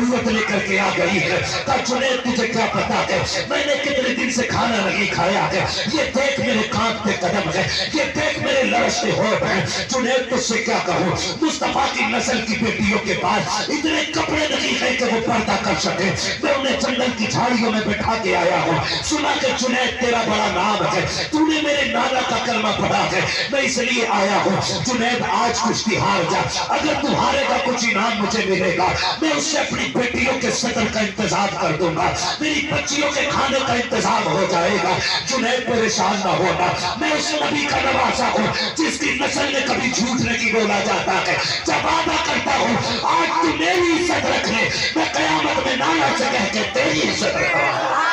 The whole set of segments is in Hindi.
जरूरत लेकर के आ गई है। कहा जुनैद तुझे क्या पता है मैंने कितने दिन से खाना नहीं खाया है, ये देख मेरे कांपते कदम है, ये देख मेरे लड़ते होठ हैं। जुनैद तुझसे क्या कहूँ, मुस्तफा की नस्ल की बेटियों के पास इतने कपड़े नहीं है कि वो पर्दा कर सके। मैं उन्हें जंगल की झाड़ियों में बैठा के आया हूँ। सुना कि जुनैद तेरा बड़ा नाम है, तूने मेरे नाना का कलमा पढ़ा है, मैं इसलिए आया हूँ। जुनैद आज कुश्ती हार जा, अगर तू हारेगा कुछ इनाम मुझे मिलेगा, मैं उससे अपनी बेटियों के सतर का इंतजाम कर दूंगा, मेरी बच्चियों के खाने का इंतजाम हो जाएगा। जुनैद परेशान ना होना, मैं उस नबी का नवासा हूँ जिसकी नस्ल में कभी झूठ नहीं बोला जाता है। जब वादा करता हूँ आज तू मेरी इज्जत रख ले, मैं कयामत में नाना से कह के तेरी इज्जत रखूंगा।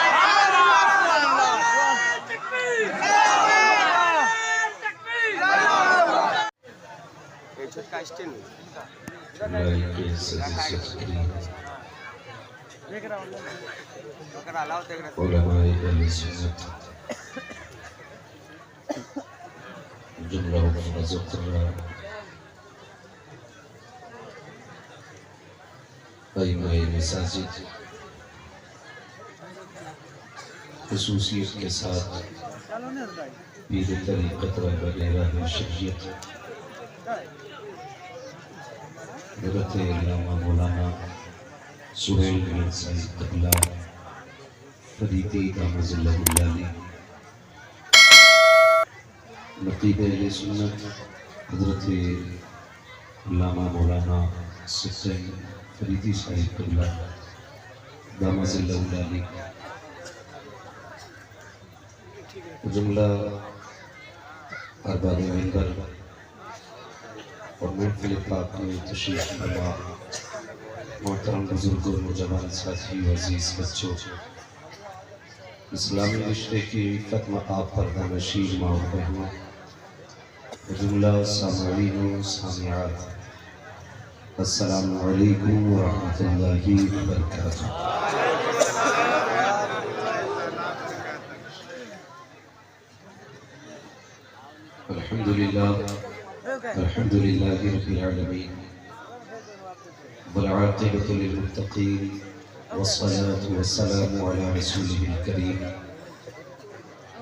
खसूसियत के साथ पीर तरीक़त वगैरह में शरीयत हज़रत अल्लामा मौलाना सुहेल बिन सईद क़बला फरीदी दामज़िल्लहुल-आली नक़ीब अहले सुन्नत हज़रत अल्लामा मौलाना सईद फरीदी साहिब क़बला दामज़िल्लहुल-आली जुमला अरबाब मिंबर और महफिल पाक में तशरीफ़ फरमा मोहतरम बुजुर्गों, नौजवान साथी, अज़ीज़ बच्चों, इस्लामी रिश्ते की इफ़्फ़त में आप पर्दानशीन माँ और बहनों, जुमला सामईन सामियात, अस्सलामु अलैकुम व रहमतुल्लाहि व बरकातुहू। अल्हम्दुलिल्लाहि रब्बिल आलमीन वल आक़िबतु लिल मुत्तक़ीन वस्सलातु वस्सलामु अला रसूलिहिल करीम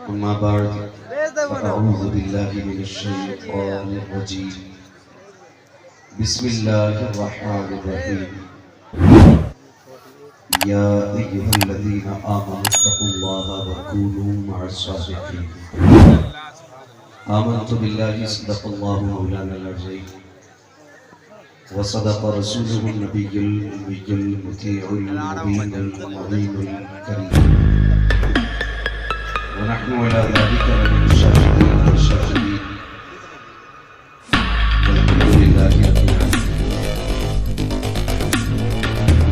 अम्मा बअद फ़अऊज़ु बिल्लाहि मिनश शैतानिर रजीम बिस्मिल्लाहिर रहमानिर रहीम या अय्युहल्लज़ीना आमनुत्तक़ुल्लाहा व कूनू मअस सादिक़ीन। आमन्तु बिल्लाहि सदक़ल्लाहु मौलाना अज़ीम व सदक़ रसूलुहुन नबियुल उम्मियुल मुतीउल मुबीनुल मुअज़्ज़िमुल करीम व नहनु अला ज़ालिका लमिनश शाहिदीन व शाकिरीन वल्हम्दुलिल्लाहि रब्बिल आलमीन।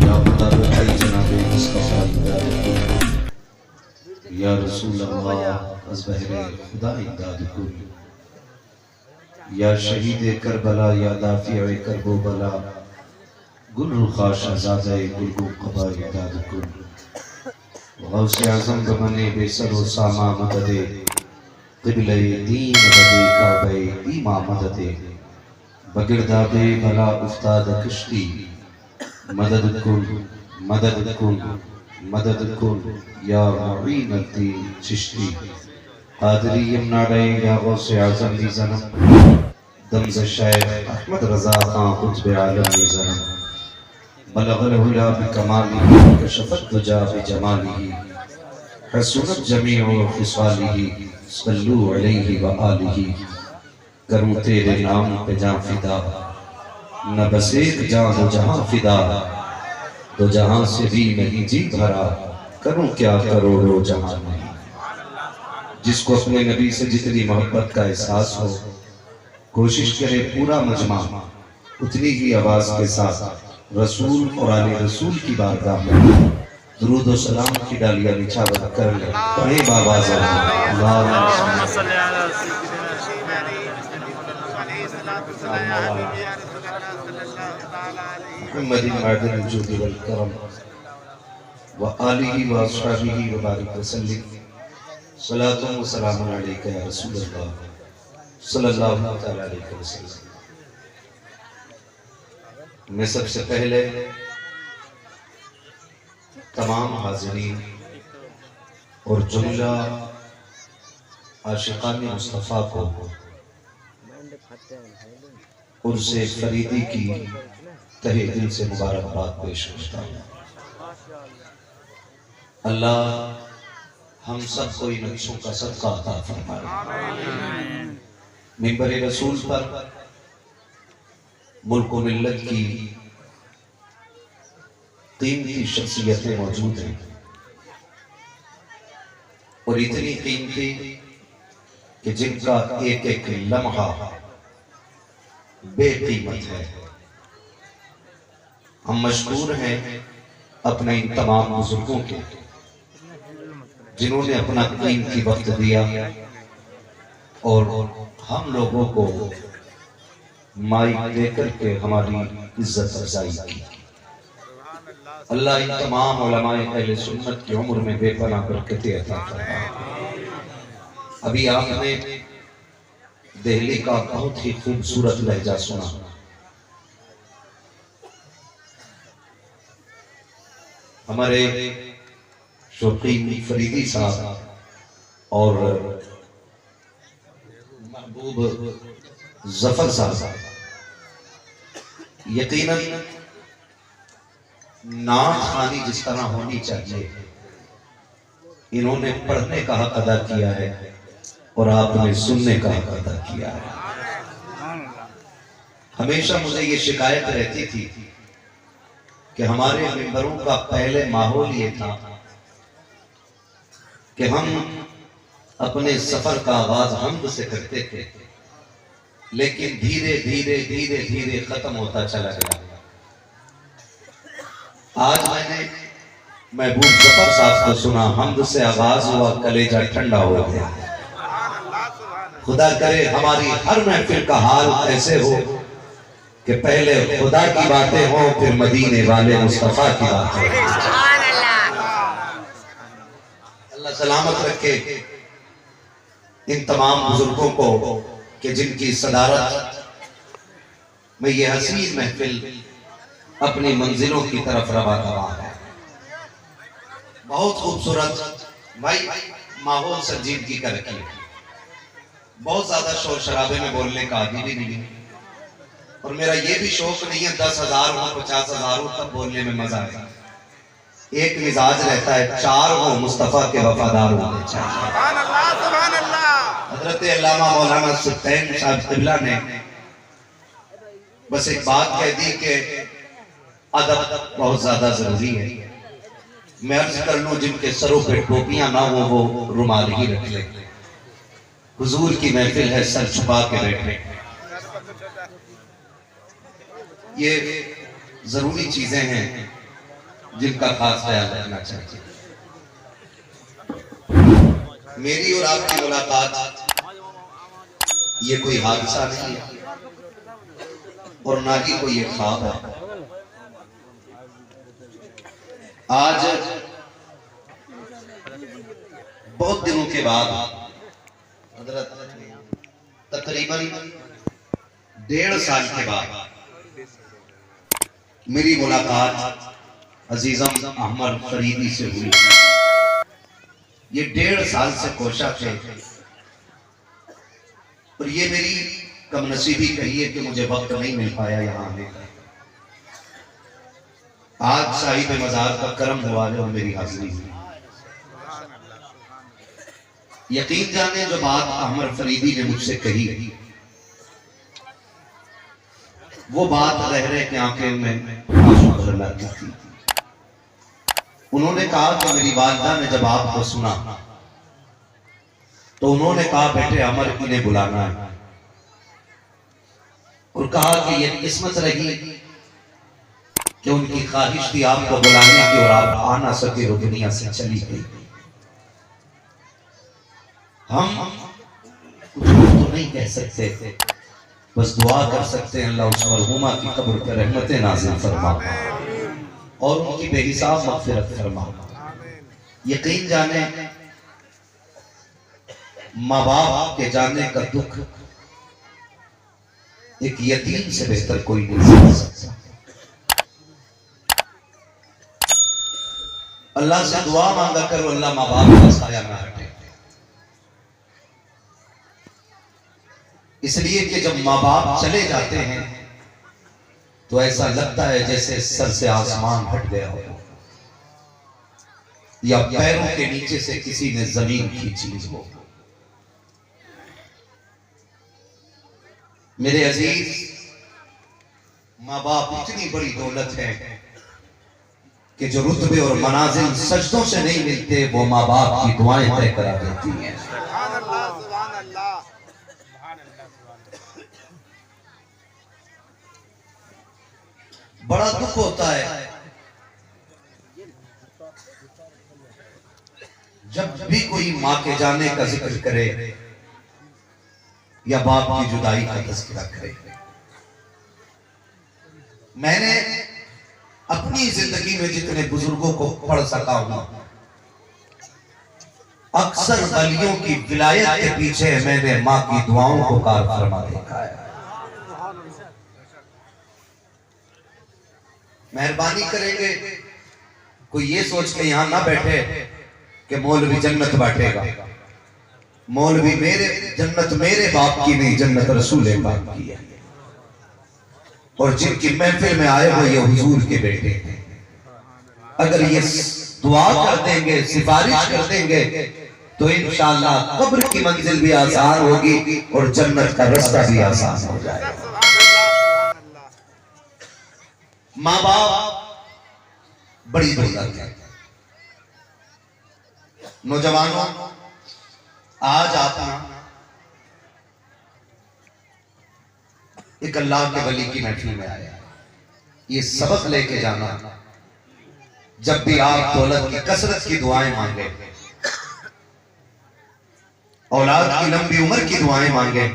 या खुदा बहाई जनाबे मुस्तफ़ा या रसूल अल्लाह अज़बहरे खुदा इमदाद कुल या शहीद करबला या दाफ़िए करबो बला गुल रुखा शहज़ादे गुलगू क़बा इमदाद कुल गौसे आज़म बमने बेसरो सामा मददे क़िबले दीन मददे काबे ईमा मददे बगिरदाबे भला उफ्ताद कश्ती मदद कुल मदद कुल मदद कुल या मुईन अद्दीन चिश्ती कादरी यमनाडे या गौसे आज़म दी ज़नम दमज़ शायख अहमद रज़ा खां कुतुब आलम दी ज़नम बलग़ल हुला बिकमालिही कशफ़त दुजा बिजमालिही हसुनत जमीउ ख़िसालिही सल्लू अलैहि व आलिही। करूँ तेरे नाम पे जां फ़िदा न बस एक जां दो जहां फ़िदा, दो जहां से भी नहीं जी भरा करूँ क्या करोड़ों जहां नहीं। जिसको अपने नबी से जितनी मोहब्बत का एहसास हो कोशिश करे पूरा मजमा उतनी ही आवाज के साथ रसूल और आले रसूल की बारगाह में दुरूद और सलाम की डालियां निछावर कर ले पढ़े बाबाज़ मुहम्मद मर्दन वजूद वल करम व आलिही व अस्हाबिही व बारिक वसल्लिम सलातुन व सलामुन अलैका या रसूल अल्लाह सल्लल्लाहु तआला अलैहि वसल्लम। मैं सबसे पहले तमाम हाज़िरीन और जुमला आशिकाने मुस्तफ़ा को उर्से फरीदी की तहे दिल से मुबारकबाद पेश करता हूँ। अल्लाह हम सबको इन अच्छों का सदका अता फरमाए। मिंबर रसूल पर मुल्क व मिल्लत की कीमती शख्सियतें मौजूद हैं और इतनी कीमती कि जिनका एक एक लम्हा बेकीमत है। हम मशकूर हैं अपने इन तमाम बुजुर्गों के जिन्होंने अपना कीमती वक्त दिया और हम लोगों को माइक देकर के हमारी इज्जत अफजाई की। अल्लाह इन तमाम उलमाए अहले सुन्नत की उम्र में बेपनाह बरकतें अता फरमाए। अभी आपने दिल्ली का बहुत ही खूबसूरत लहजा सुना। हमारे शौकीन फरीदी साहब और महबूब जफर साहब यकीनन नात खानी जिस तरह होनी चाहिए इन्होंने पढ़ने का हक अदा किया है और आपने सुनने का हक अदा किया है। हमेशा मुझे ये शिकायत रहती थी कि हमारे मिंबरों का पहले माहौल ये था कि हम अपने सफर का आगाज हम्द से करते थे, लेकिन धीरे धीरे धीरे धीरे खत्म होता चला गया। आज मैंने महबूब जफर साहब को सुना, हम्द से आगाज हुआ, कलेजा ठंडा हो गया। खुदा करे हमारी हर महफिल का हाल ऐसे हो कि पहले खुदा की बातें हों, फिर मदीने वाले मुस्तफा की बातें। अल्लाह सलामत रखे इन तमाम बुजुर्गों को कि जिनकी सदारत में ये हसीन महफिल अपनी मंजिलों की तरफ रवा रवा है। बहुत खूबसूरत भाई माहौल संजीदगी का रखी है। बहुत ज्यादा शोर शराबे में बोलने का आदि भी नहीं और मेरा ये भी शौक नहीं है 10,000 हो 50,000 हो तब बोलने में मजा आएगा। एक मिजाज रहता है, 4 हो मुस्तफा के वफादार होने चाहिए। हजरत अल्लामा मौलाना सुल्तान साहब क़िबला ने बस एक बात कह दी कि अदब बहुत ज्यादा जरूरी है। मैं अर्ज कर लूं जिनके सरों पे टोपियां ना हो वो रुमाल ही रख ले। हुजूर की महफिल है, सर छुपा के बैठे। ये जरूरी चीजें हैं जिनका खास ख्याल रखना चाहिए। मेरी और आपकी मुलाकात ये कोई हादसा नहीं है और ना ही कोई ये ख्वाब है। आज बहुत दिनों के बाद हजरत तकरीबन 1.5 साल के बाद मेरी मुलाकात अजीजम अहमद फरीदी से हुई। ये 1.5 साल से कोशिश है और ये मेरी कमनसीबी कहिए कि मुझे वक्त नहीं मिल पाया यहाँ आने का। आज साहिब मजार का करम हुआ है और मेरी हाजिरी हुई। यकीन जाने जो बात अहमद फरीदी ने मुझसे कही वो बात रह रहे की आंखें में आंसू लाती थी। उन्होंने कहा कि मेरी वालिदा ने जब आपको सुना तो उन्होंने कहा बेटे अमर इन्हें बुलाना है और कहा कि ये किस्मत रही कि उनकी ख्वाहिश थी आपको बुलाने की और आप आ ना सके वो दुनिया से चली गई। हम कुछ तो नहीं कह सकते, बस दुआ कर सकते हैं अल्लाह उस मरहूमा की कब्र पर रहमतें नाज़िल फरमा और उनकी बेहिसाब मग़फ़िरत फरमा। यकीन जाने माँ बाप के जाने का दुख एक यतीम से बेहतर कोई नहीं समझ सकता। अल्लाह से दुआ मांगा करो, अल्लाह माँ बाप का साया ना हटे। इसलिए कि जब माँ बाप चले जाते हैं तो ऐसा लगता है जैसे सर से आसमान हट गया हो, या पैरों के नीचे से किसी ने जमीन खींच ली हो। मेरे अजीज, माँ बाप इतनी बड़ी दौलत है कि जो रुतबे और मनाजिल सजदों से नहीं मिलते, वो माँ बाप की दुआएं तय करा देती हैं। बड़ा दुख होता है जब भी कोई माँ के जाने का जिक्र करे या बाप की जुदाई का तज़किरा करे। मैंने अपनी जिंदगी में जितने बुजुर्गों को पढ़ सका हूं, अक्सर वलियों की विलायत के पीछे मैंने माँ की दुआओं को कार फरमा देखा है। मेहरबानी करेंगे कोई ये सोच के यहां ना बैठे कि मौलवी जन्नत बांटेगा। मौलवी मेरे जन्नत मेरे बाप की नहीं, जन्नत रसूल पाक की है। और जिनकी महफिल में आए हो ये हुजूर के बेटे हैं। अगर ये दुआ कर देंगे, सिफारिश कर देंगे, तो इंशाअल्लाह कब्र की मंजिल भी आसान होगी और जन्नत का रास्ता भी आसान हो जाएगा। माँ बाप बड़ी दौलत है। नौजवानों, आज आप एक अल्लाह के वली की महफिल में आए, ये सबक लेके जाना, जब भी आप दौलत की कसरत की दुआएं मांगे, औलाद की लंबी उम्र की दुआएं मांगे,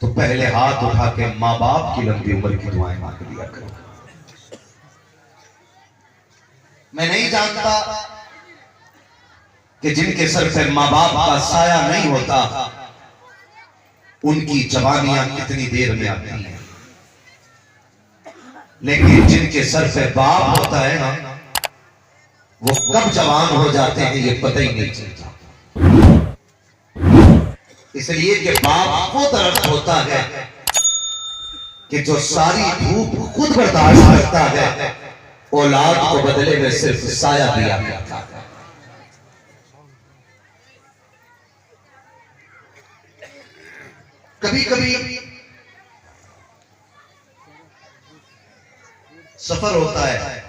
तो पहले हाथ उठा के माँ बाप की लंबी उम्र की दुआएं मांग लिया करो। मैं नहीं जानता कि जिनके सर पर माँ बाप का साया नहीं होता, उनकी जवानियां कितनी देर में आती हैं, लेकिन जिनके सर पे बाप होता है ना, वो कब जवान हो जाते हैं ये पता ही नहीं चलता। इसलिए कि बाप को दर्द होता है कि जो सारी धूप खुद बर्दाश्त करता है, औलाद को बदले में सिर्फ साया दिया जाता है। कभी कभी सफर होता है,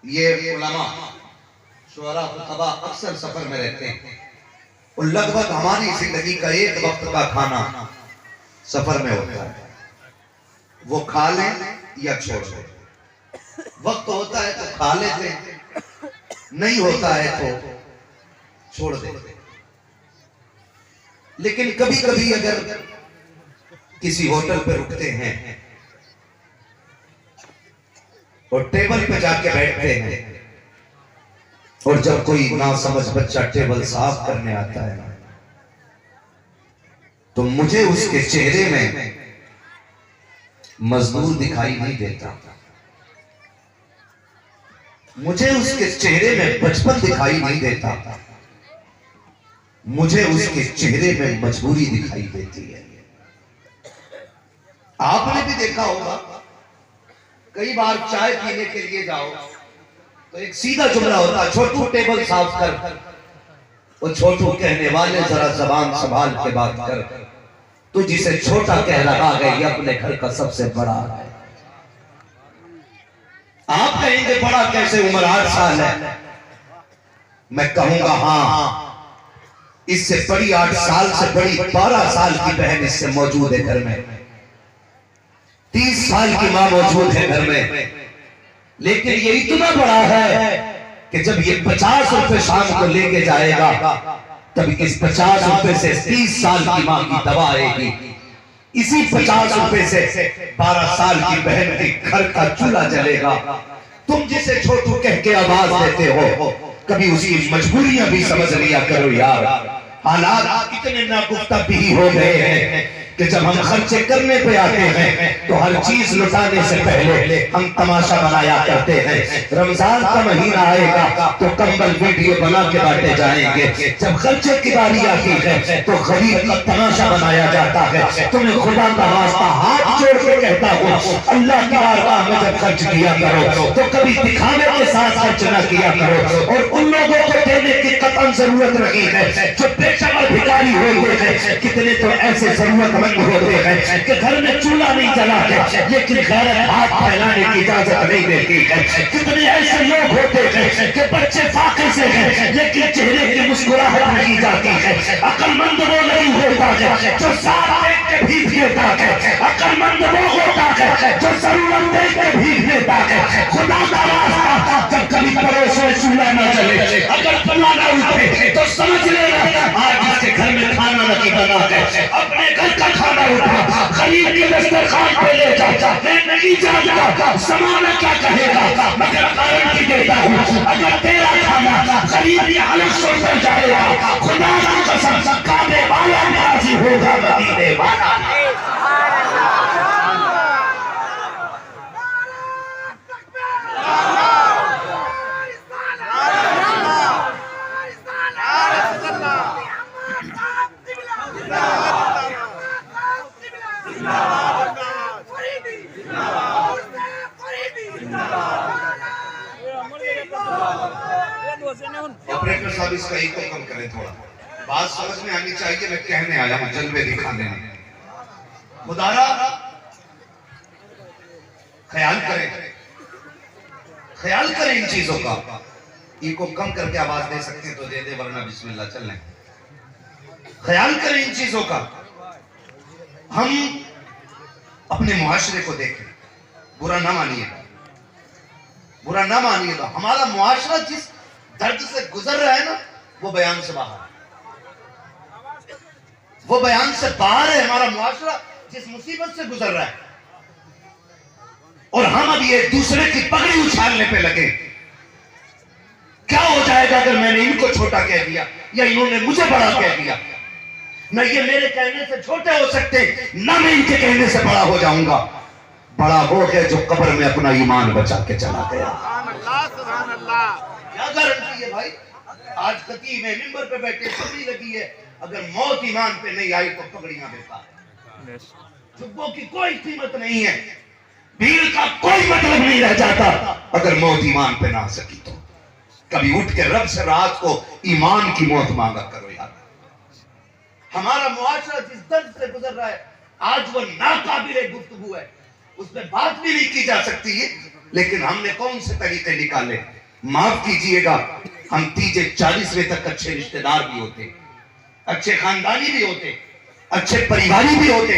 ये उलमा शुअरा खुतबा अक्सर सफर में रहते हैं, और लगभग हमारी जिंदगी का एक वक्त का खाना सफर में होता है। वो खा लें या छोड़ दें। वक्त होता है तो खा लेते, नहीं होता है तो छोड़ देते। लेकिन कभी कभी अगर किसी होटल पे रुकते हैं और टेबल पे जाके बैठते हैं, और जब कोई नासमझ बच्चा टेबल साफ करने आता है, तो मुझे उसके चेहरे में मजदूर दिखाई नहीं देता, मुझे उसके चेहरे में बचपन दिखाई नहीं देता, मुझे उसके चेहरे में मजबूरी दिखाई देती है। आपने भी देखा होगा, कई बार चाय पीने के लिए जाओ तो एक सीधा जुमला होता है, छोटू टेबल साफ कर। वो छोटू कहने वाले जरा जबान संभाल के बात कर, तू जिसे छोटा कह रहा है ये अपने घर का सबसे बड़ा है। आप कहेंगे बड़ा कैसे, उम्र 8 साल है। मैं कहूंगा हाँ, इससे बड़ी 8 साल से बड़ी 12 साल की बहन इससे मौजूद है घर में, 30 साल की मां मौजूद है घर में। लेकिन ये इतना बड़ा है कि जब ये 50 रुपए शाम को लेके जाएगा, तब इस 50 रुपए से 30 साल की मां की दवा आएगी, इसी 50 रुपए से 12 साल की बहन के घर का चूल्हा जलेगा। तुम जिसे छोटू कह के आवाज देते हो, कभी उसकी मजबूरियां भी समझ लिया करो यार। हालात इतने नागुफ्ता भी हो गए हैं कि जब हम खर्चे करने पे आते हैं तो हर चीज लुटाने से पहले हम तमाशा बनाया करते हैं। रमजान का महीना आएगा तो कंबल वीडियो बना के बांटे जाएंगे। जब खर्चे की बारी आती है तो गरीब का तमाशा बनाया जाता है। तुम्हें खुदा का वास्ता हाथ जोड़ के कहता हूँ, अल्लाह की बारगाह में जब खर्च किया करो तो कभी दिखावे के साथ खर्च न किया करो। और उन लोगों को देने की कतई जरूरत नहीं है जो पेशेवर भिखारी होते हैं। कितने तो ऐसे जरूरतमंद होते हैं कि घर में चूल्हा नहीं जला है लेकिन गैरत हाथ फैलाने की इजाजत नहीं देती है। कितने ऐसे लोग होते हैं कि बच्चे फाके से हैं लेकिन चेहरे की मुस्कुराहट नहीं जाती है। अक्लमंद वो नहीं होता है जो साथ देख के भीग लेता है। अक्लमंद वो होता है जो जरूरत देख के भीग लेता है। खुदा का वास्ता जब कभी पड़ोस में चूल्हा न जले, अगर चूल्हा न उठे तो समझ लेना आज इसके घर में खाना नहीं बना है। अपने घर का खाना उठा खरीद के दस्तरखान पे ले जा, मैं नहीं जानता समाना क्या कहेगा मगर गारंटी देता हूँ अगर तेरा खाना खरीद के अलग सोच जाएगा, खुदा की कसम काबे वाला राजी होगा, मदीने वाला। ऑपरेटर साहब इसका इको कम करें थोड़ा, बात समझ में आनी चाहिए। मैं कहने आया हूं, जलवे दिखाने नहीं। खुदारा ख्याल करें इन चीजों का। इको कम करके आवाज दे सकते हैं तो दे दे, वरना बिस्मिल्लाह चल लें। ख्याल करें इन चीजों का। हम अपने मुआशरे को देखें, बुरा ना मानिएगा, बुरा ना मानिएगा। हमारा मुआशरा जिस दर्द से गुजर रहा है ना, वो बयान से बाहर है, वो बयान से बाहर है। हमारा मुआशरा जिस मुसीबत से गुजर रहा है, और हम अब ये दूसरे की पगड़ी उछालने पे लगे। क्या हो जाएगा अगर मैंने इनको छोटा कह दिया या इन्होंने मुझे बड़ा कह दिया? न ये मेरे कहने से छोटे हो सकते, न मैं इनके कहने से बड़ा हो जाऊंगा। बड़ा वो है जो कब्र में अपना ईमान बचा के चला गया। क्या गारंटी है भाई? आज खतीब है, मिंबर पे बैठे, पगड़ी लगी है, अगर मौत ईमान पे नहीं आई तो पगड़ियां बेकार। जुब्बों की कोई कीमत नहीं है, भीड़ का कोई मतलब नहीं रह जाता अगर मौत ईमान पे ना आ सकी तो। कभी उठ के रब से रात को ईमान की मौत मांगा करो यार। हमारा मुआशरा जिस दर्द से गुजर रहा है, आज वो नाकाबिले गुफ्तगू है, उसमें बात भी नहीं की जा सकती है। लेकिन हमने कौन से तरीके निकाले? माफ कीजिएगा, हम 30-40वें तक अच्छे रिश्तेदार भी होते, अच्छे खानदानी भी होते, अच्छे परिवारी भी होते,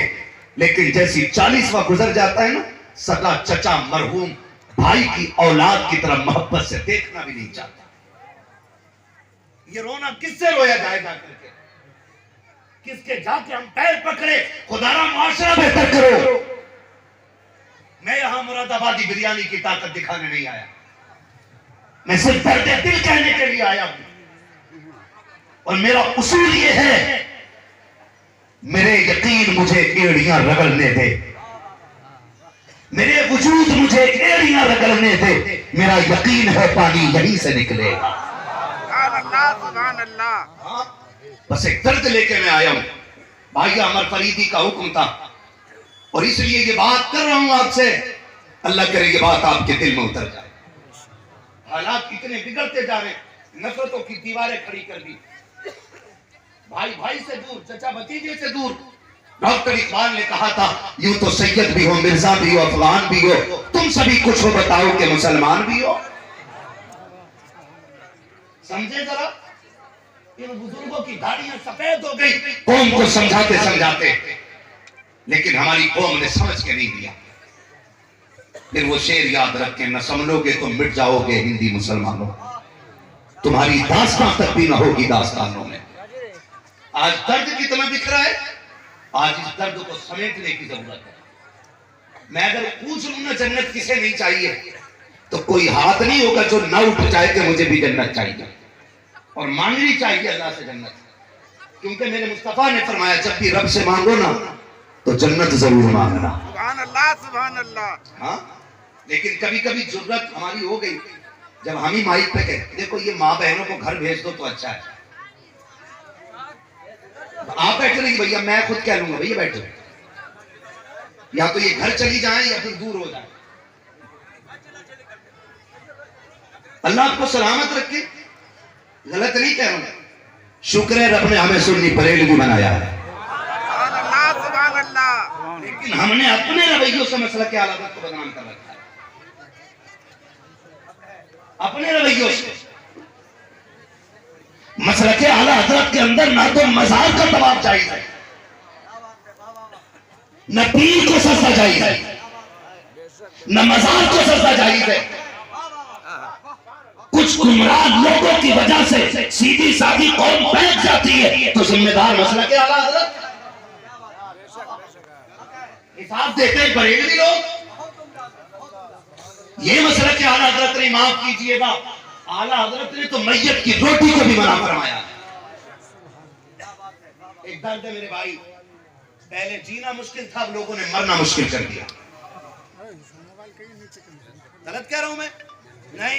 लेकिन जैसी 40वां गुजर जाता है ना, सगा चचा मरहूम भाई की औलाद की तरह मोहब्बत से देखना भी नहीं चाहता। ये रोना किससे रोया जाए जाकर के? किसके जाके हम पैर पकड़े? खुदारा मुआशरा बेहतर करो। मैं यहां मुरादाबादी बिरयानी की ताकत दिखाने नहीं आया, मैं सिर्फ दर्द दिल कहने के लिए आया हूं। और मेरा उसूल ये है, मेरे यकीन मुझे एड़ियां रगड़ने दे, मेरे वजूद मुझे एड़ियां रगड़ने दे। मेरा यकीन है पानी यहीं से निकलेगा। हाँ, बस एक दर्द लेके मैं आया हूं। भाई अमर फरीदी का हुक्म था और इसलिए ये बात कर रहा हूं आपसे। अल्लाह करे ये बात आपके दिल में उतर जाए। हालात इतने बिगड़ते जा रहे, नफरतों की दीवारें खड़ी कर दी, भाई भाई से दूर, चचा भतीजे से दूर। डॉक्टर इकबाल ने कहा था, यूं तो सैयद भी हो, मिर्जा भी हो, अफगान भी हो, तुम सभी कुछ हो, बताओ कि मुसलमान भी हो। समझे जरा, इन बुजुर्गों की दाढ़ियां सफेद हो गई कौम को समझाते समझाते, लेकिन हमारी कौम ने समझ के नहीं दिया। फिर वो शेर याद रखें, न समझोगे तो मिट जाओगे हिंदी मुसलमानों, तुम्हारी दास्तां तक भी न होगी दास्तानों में। आज दर्द कितना बिखरा है, आज इस दर्द को समेटने की जरूरत है। मैं अगर पूछ लूं ना जन्नत किसे नहीं चाहिए, तो कोई हाथ नहीं होगा जो ना उठ जाए कि मुझे भी जन्नत चाहिए। और मांगनी चाहिए अल्लाह से जन्नत, क्योंकि मेरे मुस्तफा ने फरमाया, जब भी रब से मांगो ना तो जन्नत जरूर मांगना। सुभान अल्लाह, सुभान अल्लाह। हाँ, लेकिन कभी कभी जरूरत हमारी हो गई, जब हम ही माइक पे कहते देखो ये माँ बहनों को घर भेज दो तो अच्छा है, तो आप बैठे नहीं भैया, मैं खुद कह लूंगा भैया बैठो, या तो ये घर चली जाए या फिर दूर हो जाए। अल्लाह आपको सलामत रखे, गलत नहीं कह रहा हूं, शुक्र है रब ने हमें सुन्नी बरेलवी बनाया है, सुभान अल्लाह, सुभान अल्लाह। लेकिन हमने अपने रवैयों से मसला के आला हज़रत को बदनाम कर रखा है, अपने रवैयों से। मसला के आला हज़रत के अंदर ना तो मजार का तवाफ जायज है, न पीर को सजदा जायज है, न मजार को सजदा जायज है। कुछ गुमराह लोगों की वजह से सीधी सादी कौम बैठ जाती है, तो जिम्मेदार मसला के आला हज़रत, हिसाब देते हैं बरेलवी लोग। ये मसला के आला हज़रत ने, माफ कीजिएगा, आला हज़रत ने तो मैयत की रोटी को भी मना फरमाया। एक दर्द है मेरे भाई, पहले जीना मुश्किल था, अब लोगों ने मरना मुश्किल कर दिया। गलत कह रहा हूं मैं? नहीं,